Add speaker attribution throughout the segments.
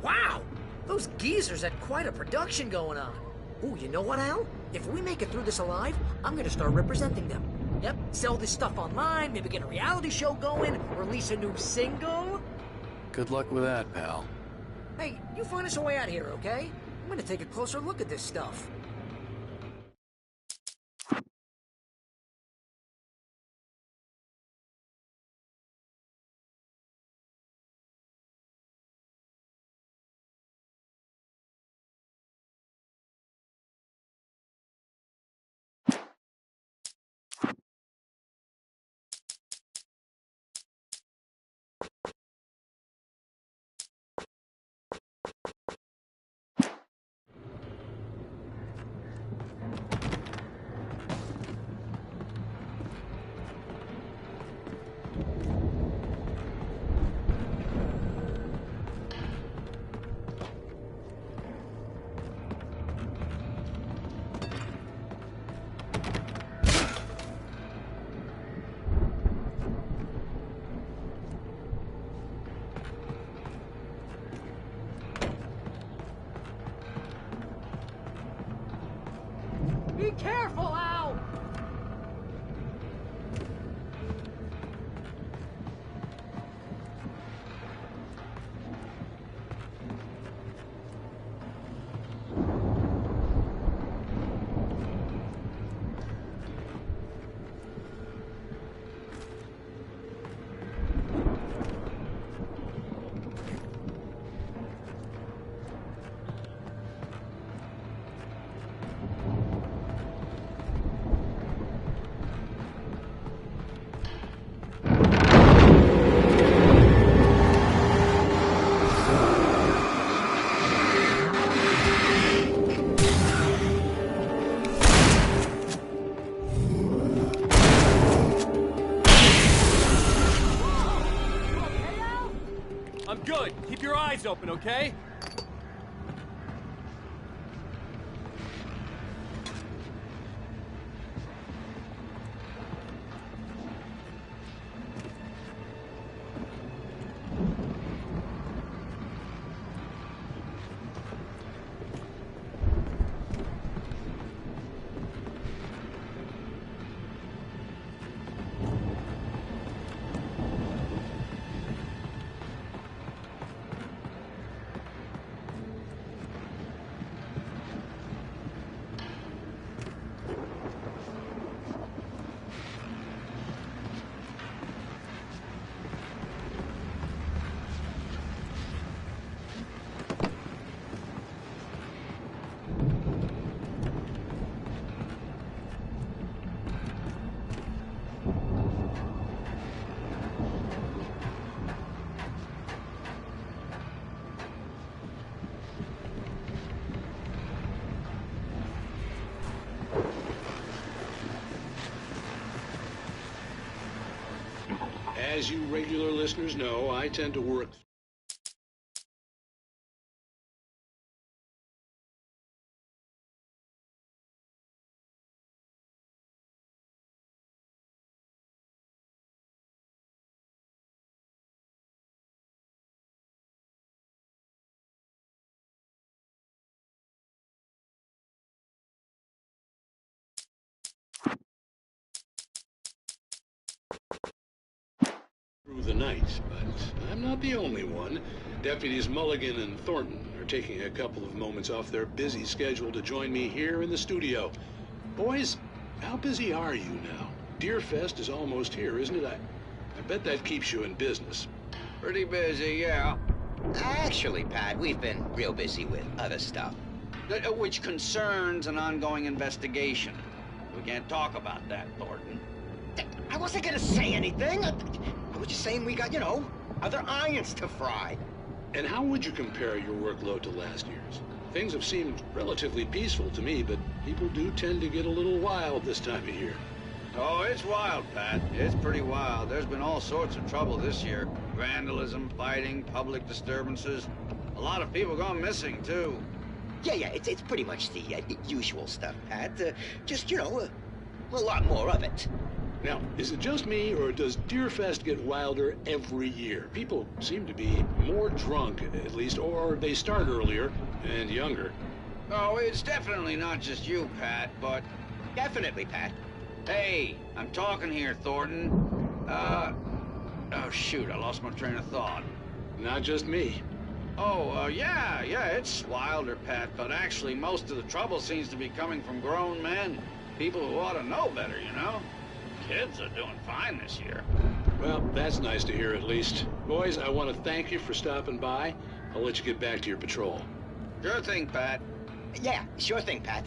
Speaker 1: Wow! Those geezers had quite a production going on. Ooh, you know what, Al? If we make it through this alive, I'm gonna start representing them. Yep, sell this stuff online, maybe get a reality show going, release a new single.
Speaker 2: Good luck with that, pal.
Speaker 1: Hey, you find us a way out here, okay? I'm gonna take a closer look at this stuff. Be careful, Al!
Speaker 2: I'm good. Keep your eyes open, okay?
Speaker 3: As you regular listeners know, I tend to work through the night, but I'm not the only one. Deputies Mulligan and Thornton are taking a couple of moments off their busy schedule to join me here in the studio. Boys, how busy are you now? Deerfest is almost here, isn't it? I bet that keeps you in business.
Speaker 4: Pretty busy, yeah. Actually, Pat, we've been real busy with other stuff, which concerns an ongoing investigation. We can't talk about that, Thornton. I wasn't gonna say anything. I was just saying we got, other irons to fry.
Speaker 3: And how would you compare your workload to last year's? Things have seemed relatively peaceful to me, but people do tend to get a little wild this time of year.
Speaker 4: Oh, it's wild, Pat. It's pretty wild. There's been all sorts of trouble this year. Vandalism, fighting, public disturbances. A lot of people gone missing, too. Yeah, it's pretty much the usual stuff, Pat. Just, a lot more of it.
Speaker 3: Now, is it just me, or does Deerfest get wilder every year? People seem to be more drunk, at least, or they start earlier and younger.
Speaker 4: Oh, it's definitely not just you, Pat, but...
Speaker 5: Definitely, Pat.
Speaker 4: Hey, I'm talking here, Thornton. Oh, shoot, I lost my train of thought.
Speaker 3: Not just me.
Speaker 4: Oh, yeah, it's wilder, Pat, but actually most of the trouble seems to be coming from grown men. People who ought to know better, you know? Kids are doing fine this year.
Speaker 3: Well, that's nice to hear at least. Boys, I want to thank you for stopping by. I'll let you get back to your patrol.
Speaker 4: Sure thing, Pat.
Speaker 5: Yeah, sure thing, Pat.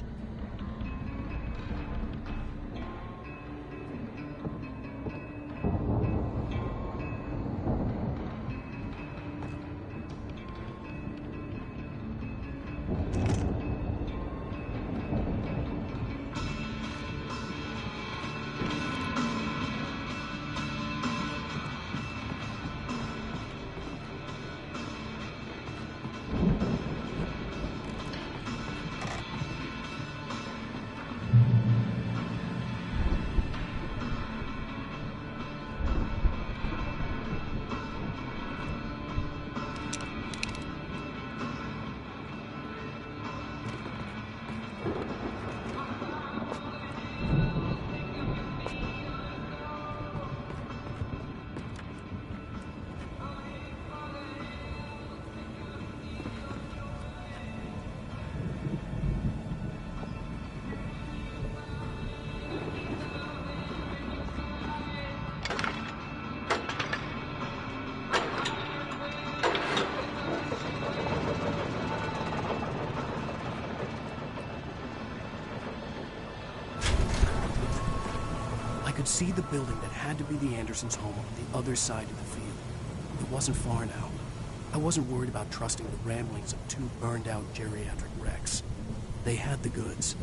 Speaker 6: I could see the building that had to be the Andersons' home on the other side of the field. It wasn't far now. I wasn't worried about trusting the ramblings of two burned-out geriatric wrecks. They had the goods.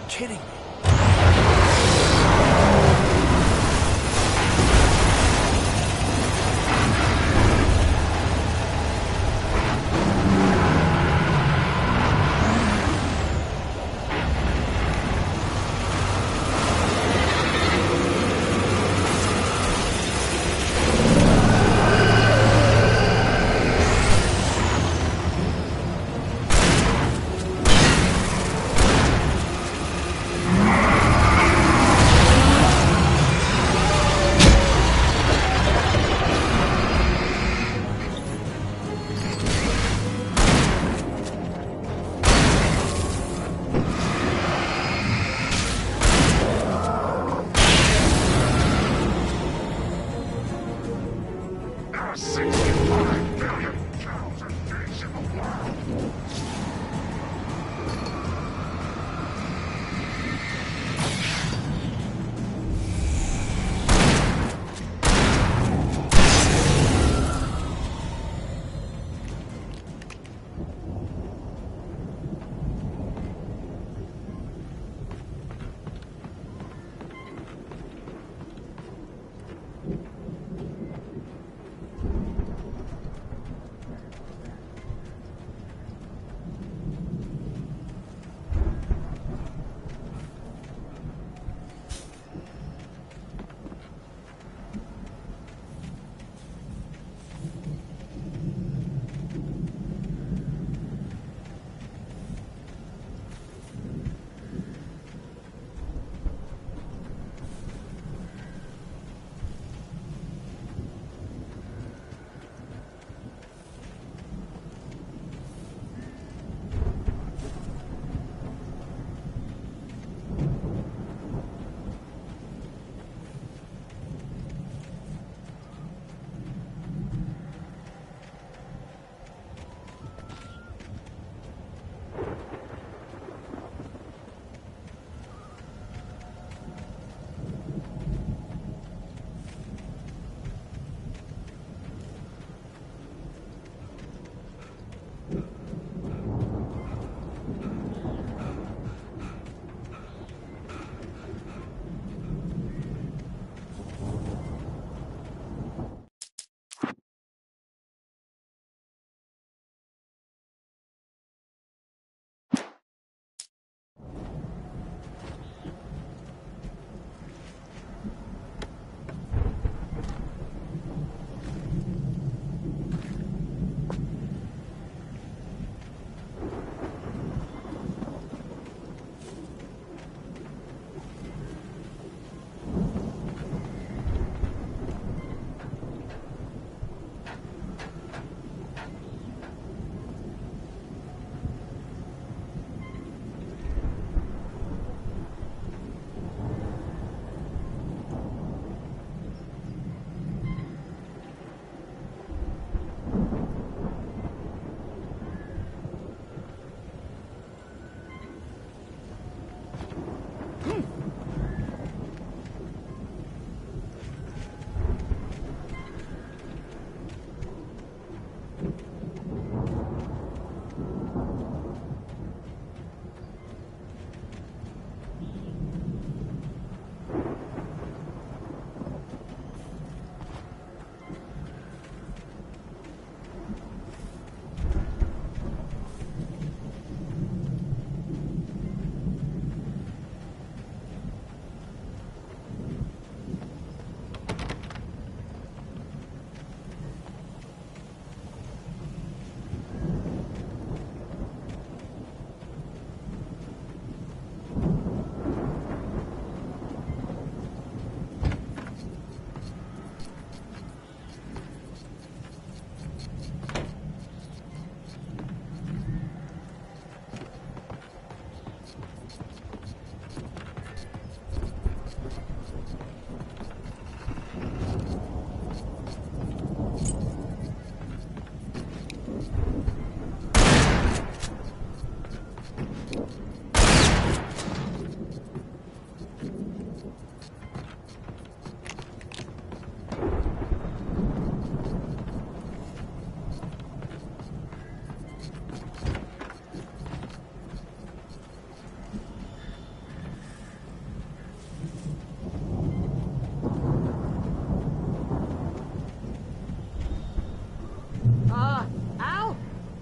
Speaker 6: Kidding me.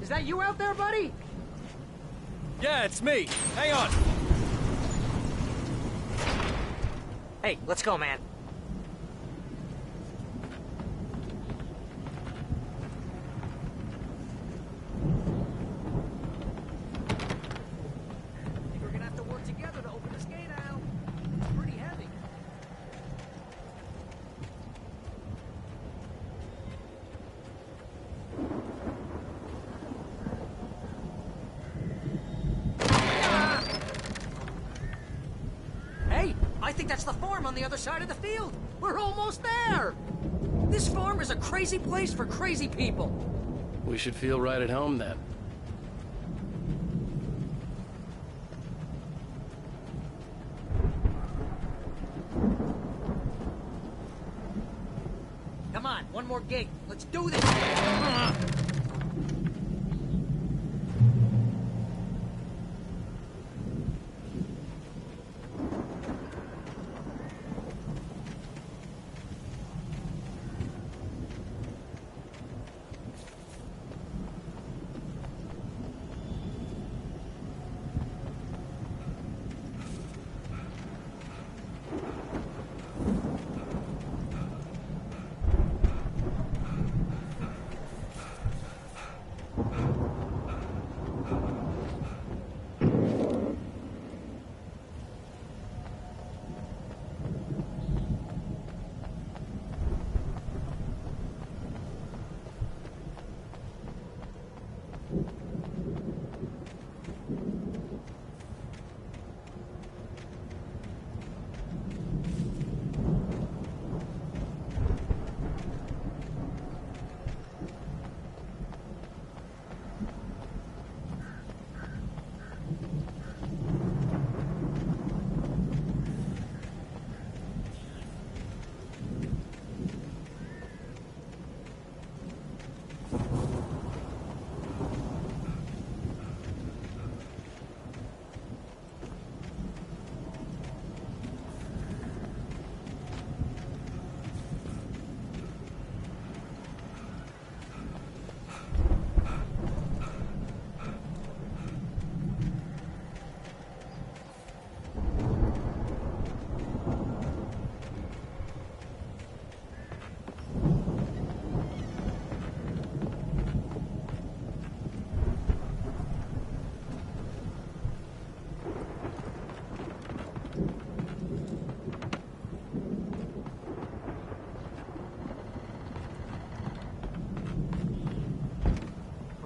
Speaker 1: is that you out there, buddy?
Speaker 2: Yeah, it's me. Hang on.
Speaker 1: Hey, let's go, man. Think we're gonna have to work together to open this gate, Al. It's pretty heavy. Hey, I think that's the farm on the other side of the field. We're almost there. This farm is a crazy place for crazy people.
Speaker 6: We should feel right at home then.
Speaker 1: Come on, one more gate. Let's do this.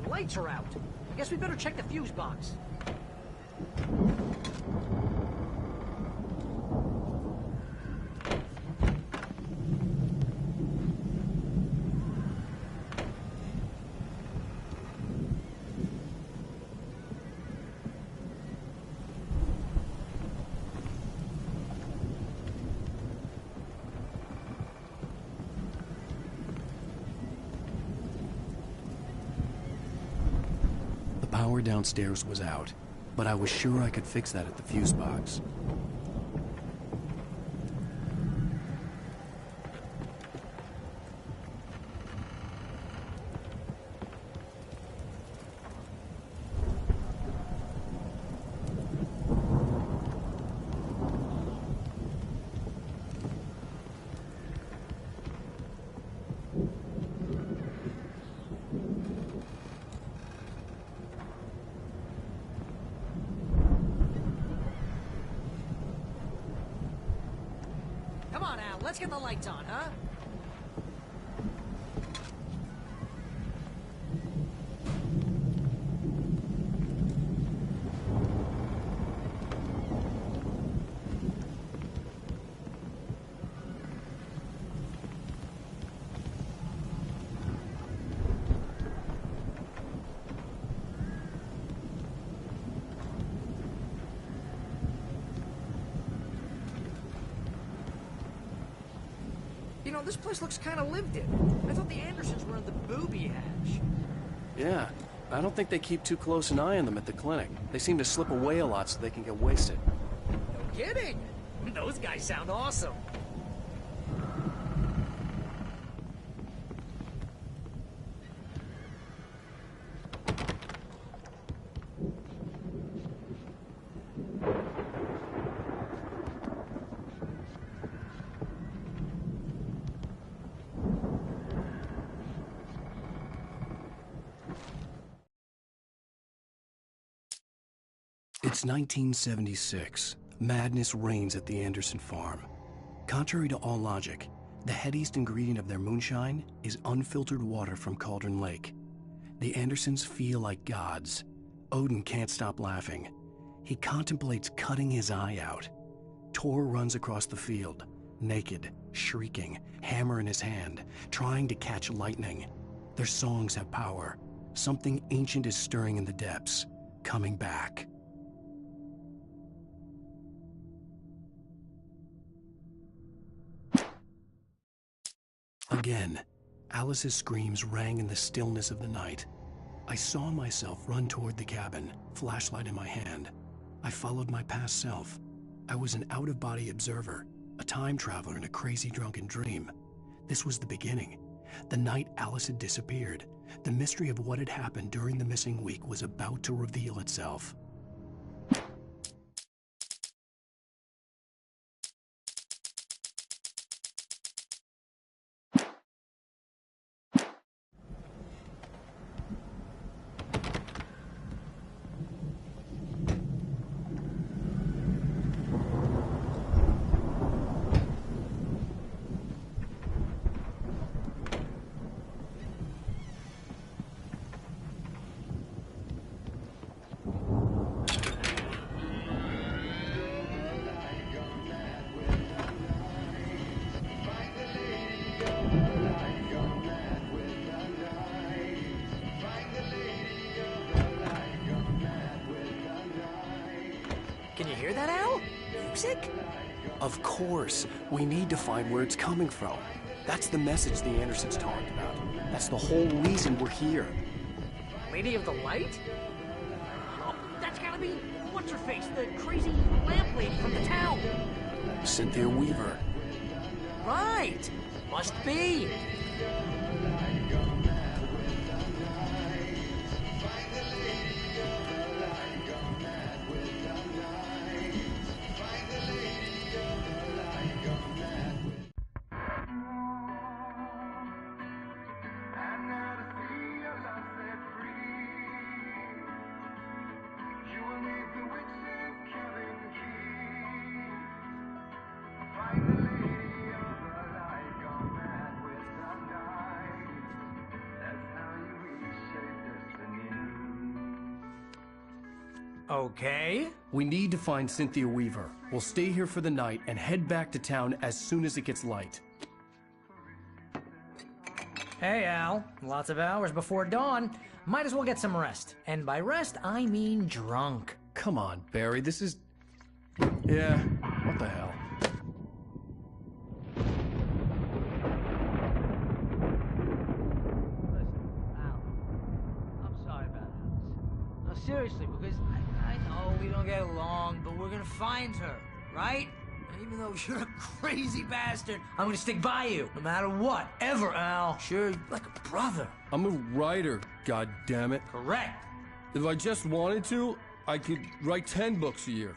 Speaker 1: Lights are out. I guess we better check the fuse box.
Speaker 6: Power downstairs was out, but I was sure I could fix that at the fuse box.
Speaker 1: Come on, Al, let's get the lights on, huh? You know, this place looks kind of lived in. I thought the Andersons were in the booby hatch.
Speaker 6: Yeah, I don't think they keep too close an eye on them at the clinic. They seem to slip away a lot so they can get wasted.
Speaker 1: No kidding. Those guys sound awesome.
Speaker 6: It's 1976. Madness reigns at the Anderson farm. Contrary to all logic, the headiest ingredient of their moonshine is unfiltered water from Cauldron Lake. The Andersons feel like gods. Odin can't stop laughing. He contemplates cutting his eye out. Tor runs across the field, naked, shrieking, hammer in his hand, trying to catch lightning. Their songs have power. Something ancient is stirring in the depths, coming back. Again, Alice's screams rang in the stillness of the night. I saw myself run toward the cabin, flashlight in my hand. I followed my past self. I was an out-of-body observer, a time traveler in a crazy drunken dream. This was the beginning. The night Alice had disappeared. The mystery of what had happened during the missing week was about to reveal itself.
Speaker 1: Can you hear that, Al? Music?
Speaker 6: Of course. We need to find where it's coming from. That's the message the Andersons talked about. That's the whole reason we're here.
Speaker 1: Lady of the Light? Oh, that's gotta be what's-her-face, the crazy lamp lady from the town.
Speaker 6: Cynthia Weaver.
Speaker 1: Right. Must be. Okay.
Speaker 6: We need to find Cynthia Weaver. We'll stay here for the night and head back to town as soon as it gets light.
Speaker 1: Hey, Al. Lots of hours before dawn. Might as well get some rest. And by rest, I mean drunk.
Speaker 6: Come on, Barry, this is... Yeah, what the hell?
Speaker 1: Listen, Al. I'm sorry about Alice. No, seriously, because I know we don't get along, but we're gonna find her, right? And even though you're a crazy bastard, I'm gonna stick by you, no matter what, ever, Al. Sure, you're like a brother.
Speaker 7: I'm a writer, goddammit.
Speaker 1: Correct.
Speaker 7: If I just wanted to, I could write 10 books a year.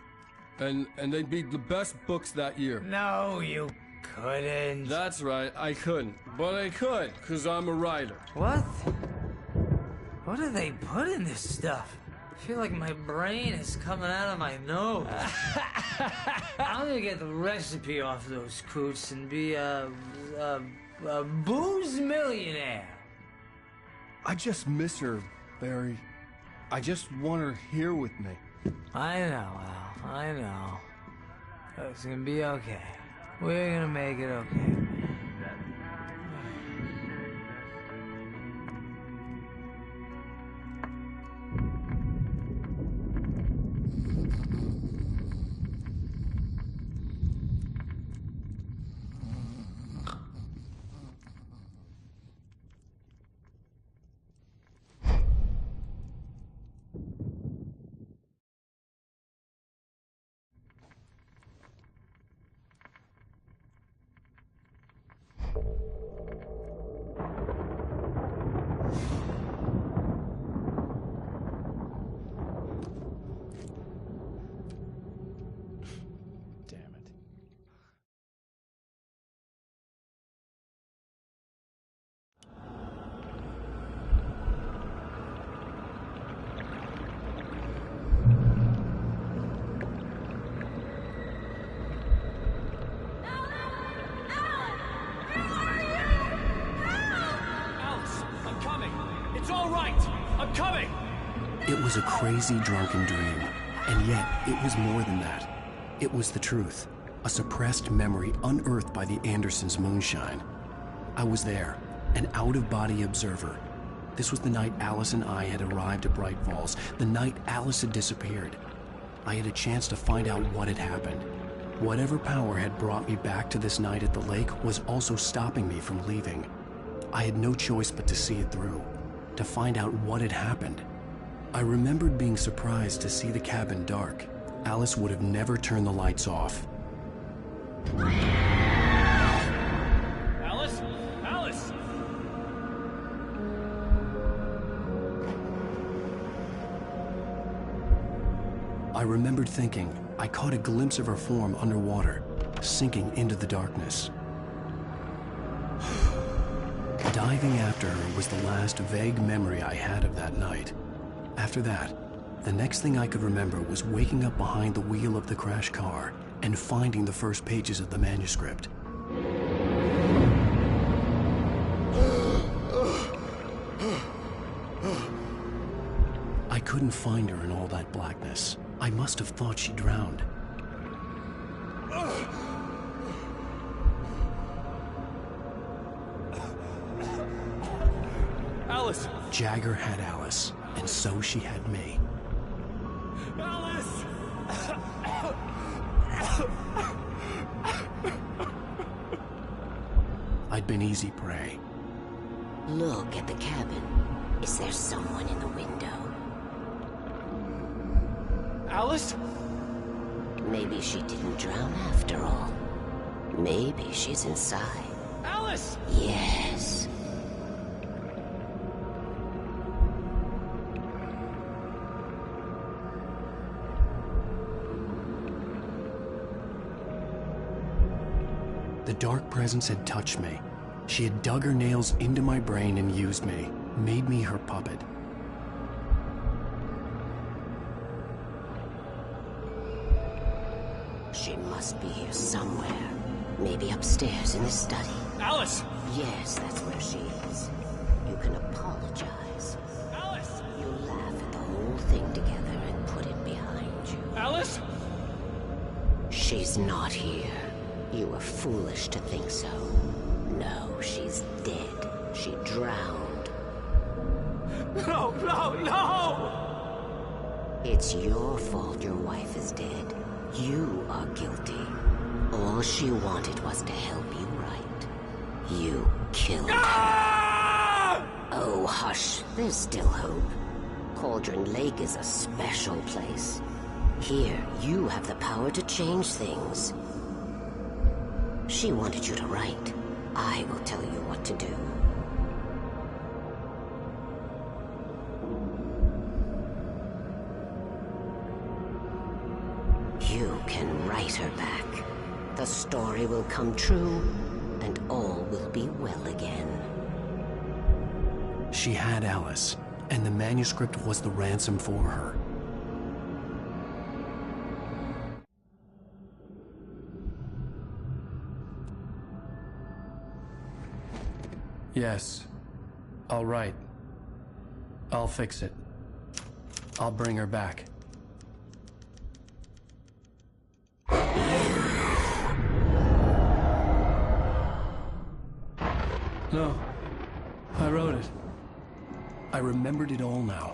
Speaker 7: And they'd be the best books that year.
Speaker 1: No, you couldn't.
Speaker 7: That's right, I couldn't. But I could, because I'm a writer.
Speaker 1: What? What do they put in this stuff? I feel like my brain is coming out of my nose. I'm gonna get the recipe off those coots and be a booze millionaire.
Speaker 7: I just miss her, Barry. I just want her here with me.
Speaker 1: I know, Al. I know. It's gonna be okay. We're gonna make it okay.
Speaker 2: I'm coming!
Speaker 6: It was a crazy, drunken dream, and yet it was more than that. It was the truth, a suppressed memory unearthed by the Andersons' moonshine. I was there, an out-of-body observer. This was the night Alice and I had arrived at Bright Falls, the night Alice had disappeared. I had a chance to find out what had happened. Whatever power had brought me back to this night at the lake was also stopping me from leaving. I had no choice but to see it through, to find out what had happened. I remembered being surprised to see the cabin dark. Alice would have never turned the lights off.
Speaker 2: Alice? Alice!
Speaker 6: I remembered thinking I caught a glimpse of her form underwater, sinking into the darkness. Diving after her was the last vague memory I had of that night. After that, the next thing I could remember was waking up behind the wheel of the crashed car and finding the first pages of the manuscript. I couldn't find her in all that blackness. I must have thought she drowned.
Speaker 2: Alice!
Speaker 6: Jagger had Alice, and so she had me.
Speaker 2: Alice!
Speaker 6: I'd been easy prey.
Speaker 8: Look at the cabin. Is there someone in the window?
Speaker 2: Alice?
Speaker 8: Maybe she didn't drown after all. Maybe she's inside.
Speaker 2: Alice!
Speaker 8: Yes.
Speaker 6: The dark presence had touched me. She had dug her nails into my brain and used me, made me her puppet.
Speaker 8: She must be here somewhere. Maybe upstairs in the study.
Speaker 2: Alice!
Speaker 8: Yes, that's where she is. You can apologize.
Speaker 2: Alice!
Speaker 8: You laugh at the whole thing together and put it behind you.
Speaker 2: Alice?
Speaker 8: She's not here. You were foolish to think so. No, she's dead. She drowned.
Speaker 2: No, no, no!
Speaker 8: It's your fault your wife is dead. You are guilty. All she wanted was to help you right. You killed her. Oh, hush. There's still hope. Cauldron Lake is a special place. Here, you have the power to change things. She wanted you to write. I will tell you what to do. You can write her back. The story will come true, and all will be well again.
Speaker 6: She had Alice, and the manuscript was the ransom for her. Yes. I'll write. I'll fix it. I'll bring her back. No. I wrote it. I remembered it all now.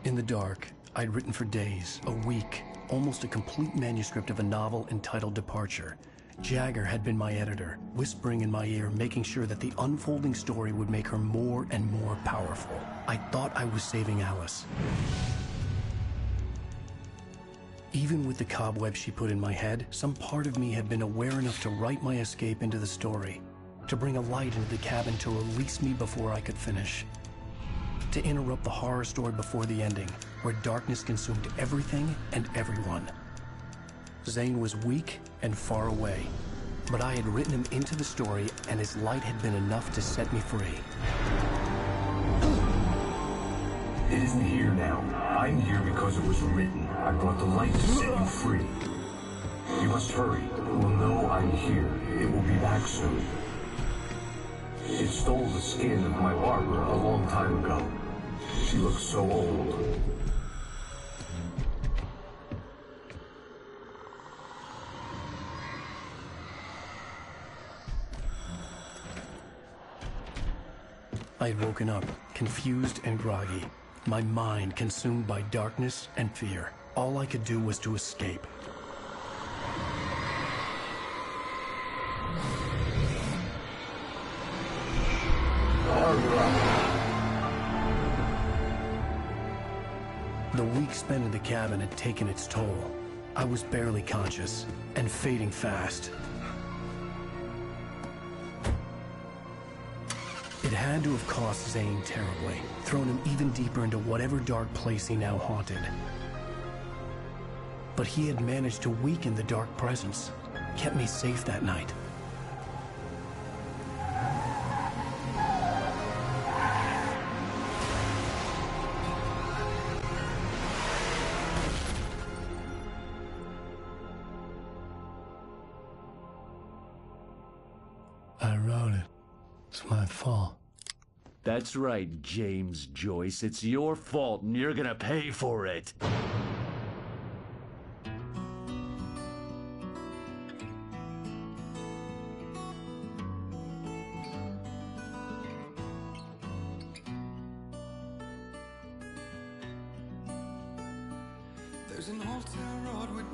Speaker 6: In the dark, I'd written for days, a week, almost a complete manuscript of a novel entitled Departure. Jagger had been my editor, whispering in my ear, making sure that the unfolding story would make her more and more powerful. I thought I was saving Alice. Even with the cobwebs she put in my head, some part of me had been aware enough to write my escape into the story, to bring a light into the cabin to release me before I could finish, to interrupt the horror story before the ending, where darkness consumed everything and everyone. Zane was weak and far away, but I had written him into the story, and his light had been enough to set me free.
Speaker 9: It isn't here now. I'm here because it was written. I brought the light to set you free. You must hurry. It will know I'm here. It will be back soon. It stole the skin of my barber a long time ago. She looks so old.
Speaker 6: I had woken up, confused and groggy, my mind consumed by darkness and fear. All I could do was to escape. The week spent in the cabin had taken its toll. I was barely conscious, and fading fast. It had to have cost Zane terribly, thrown him even deeper into whatever dark place he now haunted. But he had managed to weaken the dark presence, kept me safe that night. I wrote it. It's my fault.
Speaker 10: That's right, James Joyce. It's your fault, and you're gonna pay for it.
Speaker 11: There's an old town road with